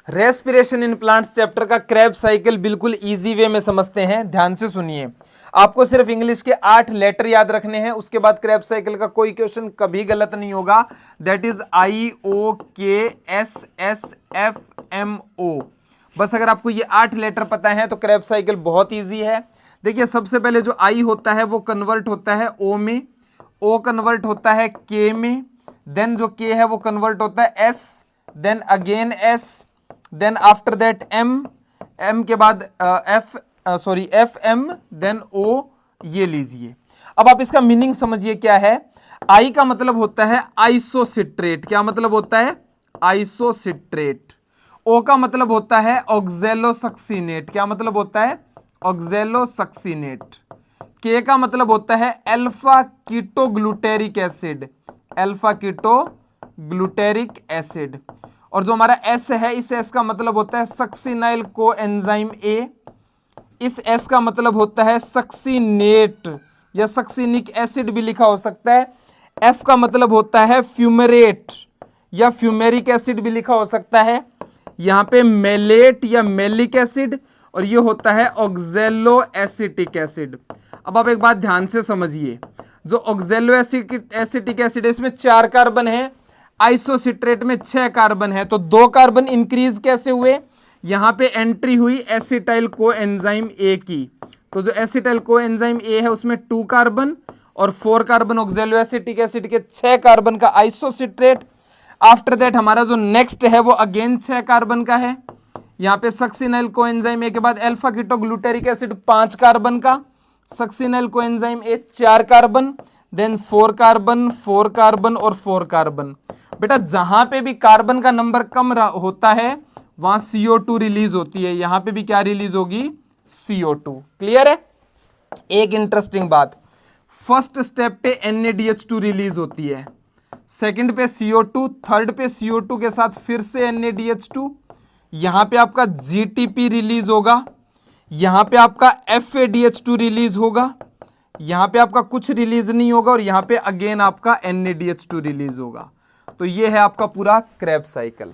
Respiration in plants chapter का Krebs cycle बिल्कुल easy way में समझते हैं, ध्यान से सुनिए। आपको सिर्फ इंग्लिश के 8 लेटर याद रखने हैं, उसके बाद क्रेब्स साइकिल का कोई क्वेश्चन कभी गलत नहीं होगा। That is IOKSSFMO। बस अगर आपको ये 8 लेटर पता है तो क्रेब्स साइकिल बहुत ईजी है। देखिए सबसे पहले जो आई होता है वो कन्वर्ट होता है ओ में, ओ कन्वर्ट होता है के में, देन जो के है वो कन्वर्ट होता है S, then again S, then after that M, M के बाद एफ एम, देन ओ, ये लीजिए। अब आप इसका मीनिंग समझिए क्या है। आई का मतलब होता है आइसोसिट्रेट, क्या मतलब होता है? आइसोसिट्रेट। ओ का मतलब होता है ऑक्जेलोसक्सिनेट, क्या मतलब होता है? ऑक्जेलोसक्सिनेट। के का मतलब होता है alpha ketoglutaric acid, alpha ketoglutaric acid. और जो हमारा एस है, इस एस का मतलब होता है सक्सिनाइल कोएंजाइम ए, इस एस का मतलब होता है सक्सिनेट या सक्सिनिक एसिड भी लिखा हो सकता है। एफ का मतलब होता है फ्यूमेरेट या फ्यूमेरिक एसिड भी लिखा हो सकता है। यहां पे मेलेट या मेलिक एसिड, और ये होता है ऑक्जेलो एसिटिक एसिड। अब आप एक बात ध्यान से समझिए, जो ऑक्जेलो एसिटिक एसिड है इसमें 4 कार्बन है, आइसोसिट्रेट में 6 कार्बन है, तो 2 कार्बन इंक्रीज कैसे हुए? यहां पे एंट्री हुई एसिटाइल कोएंजाइम ए की, तो जो एसिटाइल कोएंजाइम ए है उसमें 2 कार्बन और 4 कार्बन ऑक्जेलो एसिटिक एसिड के 6 कार्बन का आइसोसिट्रेट। आफ्टर दैट हमारा जो नेक्स्ट है वो अगेन 6 कार्बन का है, यहां पे सक्सिनाइल कोएंजाइम ए के बाद अल्फा कीटोग्लूटेरिक एसिड 5 कार्बन का, succinyl coenzyme A 4 carbon, then 4 carbon, 4 carbon और 4 कार्बन। बेटा जहां पे भी कार्बन का नंबर कम होता है वहां CO2 रिलीज होती है, यहां पे भी क्या रिलीज होगी? CO2। क्लियर है? एक इंटरेस्टिंग बात, फर्स्ट स्टेप पे NaDH2 रिलीज होती है, सेकंड पे CO2, थर्ड पे CO2 के साथ फिर से NaDH2, यहां पे आपका GTP रिलीज होगा, यहां पे आपका FADH2 रिलीज होगा, यहां पे आपका कुछ रिलीज नहीं होगा, और यहां पे अगेन आपका NaDH2 रिलीज होगा। तो ये है आपका पूरा क्रेब्स साइकिल।